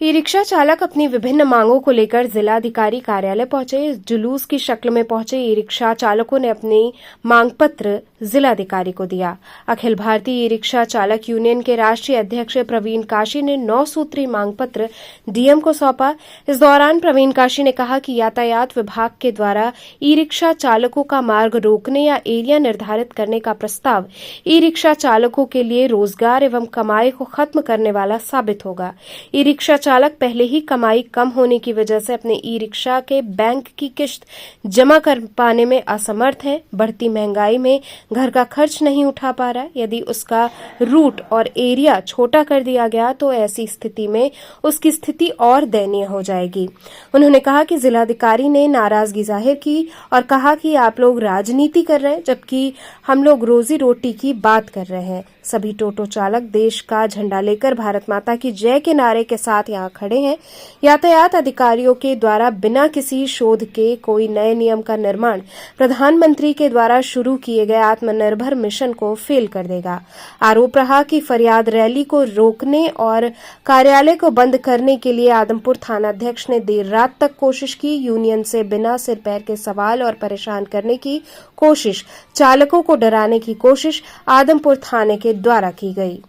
E rickshaw चालक अपनी विभिन्न मांगों को लेकर जिलाधिकारी कार्यालय पहुंचे। इस जुलूस की शक्ल में पहुंचे ई रिक्शा चालकों ने अपनी मांग पत्र जिलाधिकारी को दिया। अखिल भारतीय ई रिक्शा चालक यूनियन के राष्ट्रीय अध्यक्ष प्रवीण काशी ने 9 सूत्री मांग पत्र डीएम को सौंपा। इस दौरान प्रवीण काशी ने कहा कि यातायात विभाग के द्वारा ई रिक्शा चालकों का मार्ग रोकने या एरिया निर्धारित करने का प्रस्ताव ई रिक्शा चालकों के लिए रोजगार एवं कमाई को खत्म करने वाला साबित होगा। ई रिक्शा चालक पहले ही कमाई कम होने की वजह से अपने ई रिक्शा के बैंक की किश्त जमा कर पाने में असमर्थ है। बढ़ती महंगाई में घर का खर्च नहीं उठा पा रहा। यदि उसका रूट और एरिया छोटा कर दिया गया तो ऐसी स्थिति में उसकी स्थिति और दयनीय हो जाएगी। उन्होंने कहा कि जिलाधिकारी ने नाराजगी जाहिर की और कहा कि आप लोग राजनीति कर रहे हैं जबकि हम लोग रोजी रोटी की बात कर रहे हैं। सभी टोटो चालक देश का झंडा लेकर भारत माता की जय के नारे के साथ यहां खड़े हैं। यातायात अधिकारियों के द्वारा बिना किसी शोध के कोई नए नियम का निर्माण प्रधानमंत्री के द्वारा शुरू किए गए आत्मनिर्भर मिशन को फेल कर देगा। आरोप रहा कि फरियाद रैली को रोकने और कार्यालय को बंद करने के लिए आदमपुर थानाध्यक्ष ने देर रात तक कोशिश की। यूनियन से बिना सिर पैर के सवाल और परेशान करने की कोशिश, चालकों को डराने की कोशिश आदमपुर थाने के द्वारा की गई।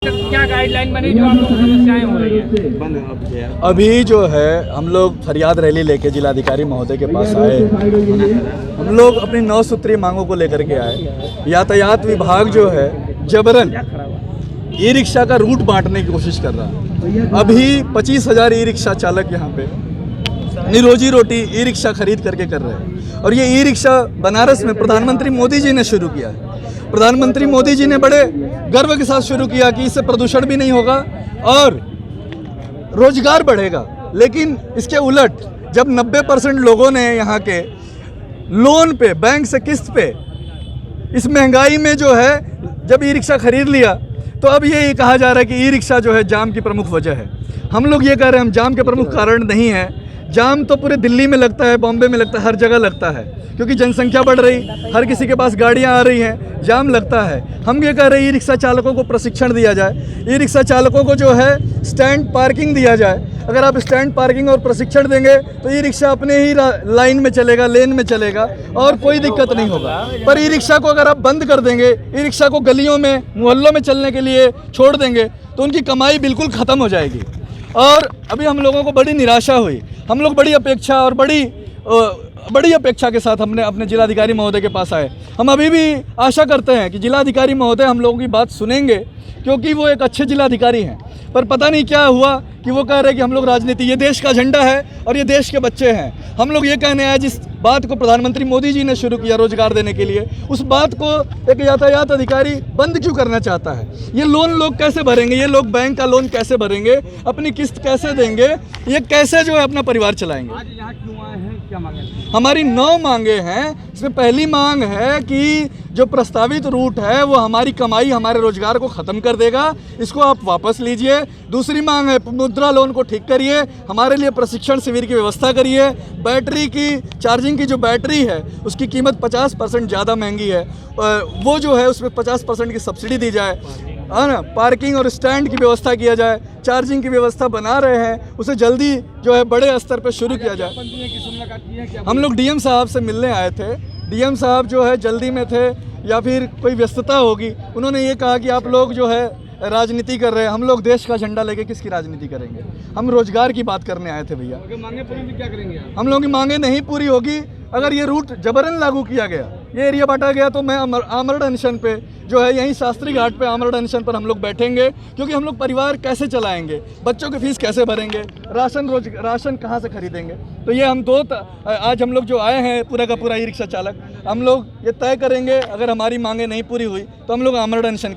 क्या गाइडलाइन बनी जो आप लोगों को समस्याएं हो रही हैं? अभी जो है हम लोग फरियाद रैली लेके जिलाधिकारी महोदय के पास आए। हम लोग अपनी 9 सूत्री मांगों को लेकर के आए। यातायात विभाग जो है जबरन ई रिक्शा का रूट बांटने की कोशिश कर रहा है। अभी 25,000 ई रिक्शा चालक यहाँ पे रोजी रोटी ई रिक्शा खरीद करके कर रहे हैं और ये ई रिक्शा बनारस में प्रधानमंत्री मोदी जी ने शुरू किया है। प्रधानमंत्री मोदी जी ने बड़े गर्व के साथ शुरू किया कि इससे प्रदूषण भी नहीं होगा और रोजगार बढ़ेगा। लेकिन इसके उलट जब 90% लोगों ने यहाँ के लोन पे, बैंक से किस्त पे, इस महंगाई में जो है जब ई रिक्शा खरीद लिया तो अब ये कहा जा रहा है कि ई रिक्शा जो है जाम की प्रमुख वजह है। हम लोग ये कह रहे हैं हम जाम के प्रमुख कारण नहीं है। जाम तो पूरे दिल्ली में लगता है, बॉम्बे में लगता है, हर जगह लगता है क्योंकि जनसंख्या बढ़ रही, हर किसी के पास गाड़ियां आ रही हैं, जाम लगता है। हम ये कह रहे हैं ई रिक्शा चालकों को प्रशिक्षण दिया जाए, ई रिक्शा चालकों को जो है स्टैंड पार्किंग दिया जाए। अगर आप स्टैंड पार्किंग और प्रशिक्षण देंगे तो ई रिक्शा अपने ही लाइन में चलेगा, लेन में चलेगा और कोई दिक्कत नहीं होगा। पर ई रिक्शा को अगर आप बंद कर देंगे, ई रिक्शा को गलियों में, मोहल्लों में चलने के लिए छोड़ देंगे तो उनकी कमाई बिल्कुल ख़त्म हो जाएगी। और अभी हम लोगों को बड़ी निराशा हुई। हम लोग बड़ी अपेक्षा और बड़ी अपेक्षा के साथ हमने अपने जिलाधिकारी महोदय के पास आए। हम अभी भी आशा करते हैं कि जिलाधिकारी महोदय हम लोगों की बात सुनेंगे क्योंकि वो एक अच्छे जिलाधिकारी हैं। पर पता नहीं क्या हुआ कि वो कह रहे हैं कि हम लोग राजनीति, ये देश का झंडा है और ये देश के बच्चे हैं। हम लोग ये कहने आए जिस बात को प्रधानमंत्री मोदी जी ने शुरू किया रोजगार देने के लिए, उस बात को एक यातायात अधिकारी बंद क्यों करना चाहता है? ये लोन लोग कैसे भरेंगे? ये लोग बैंक का लोन कैसे भरेंगे? अपनी किस्त कैसे देंगे? ये कैसे जो है अपना परिवार चलाएंगे? आज यहाँ क्यों आए हैं, क्या मांगे? हमारी 9 मांगे हैं। इसमें पहली मांग है कि जो प्रस्तावित रूट है वो हमारी कमाई, हमारे रोजगार को ख़त्म कर देगा, इसको आप वापस लीजिए। दूसरी मांग है मुद्रा लोन को ठीक करिए, हमारे लिए प्रशिक्षण शिविर की व्यवस्था करिए। बैटरी की चार्जिंग की जो बैटरी है उसकी कीमत 50% ज़्यादा महंगी है, वो जो है उसमें 50% की सब्सिडी दी जाए, है ना। पार्किंग और स्टैंड की व्यवस्था किया जाए, चार्जिंग की व्यवस्था बना रहे हैं, उसे जल्दी जो है बड़े स्तर पर शुरू किया जाए। हम लोग डीएम साहब से मिलने आए थे। डीएम साहब जो है जल्दी में थे या फिर कोई व्यस्तता होगी, उन्होंने ये कहा कि आप लोग जो है राजनीति कर रहे हैं। हम लोग देश का झंडा लेके किसकी राजनीति करेंगे? हम रोजगार की बात करने आए थे भैया। मांगे पूरी भी क्या करेंगे? हम लोगों की मांगे नहीं पूरी होगी अगर ये रूट जबरन लागू किया गया, ये एरिया बांटा गया तो मैं आमरण अनशन पे जो है यहीं शास्त्री घाट पे आमरण अनशन पर हम लोग बैठेंगे क्योंकि हम लोग परिवार कैसे चलाएंगे, बच्चों की फीस कैसे भरेंगे, राशन कहाँ से खरीदेंगे? तो ये हम आज हम लोग जो आए हैं पूरा का पूरा ई रिक्शा चालक, हम लोग ये तय करेंगे अगर हमारी मांगे नहीं पूरी हुई तो हम लोग आमरण अनशन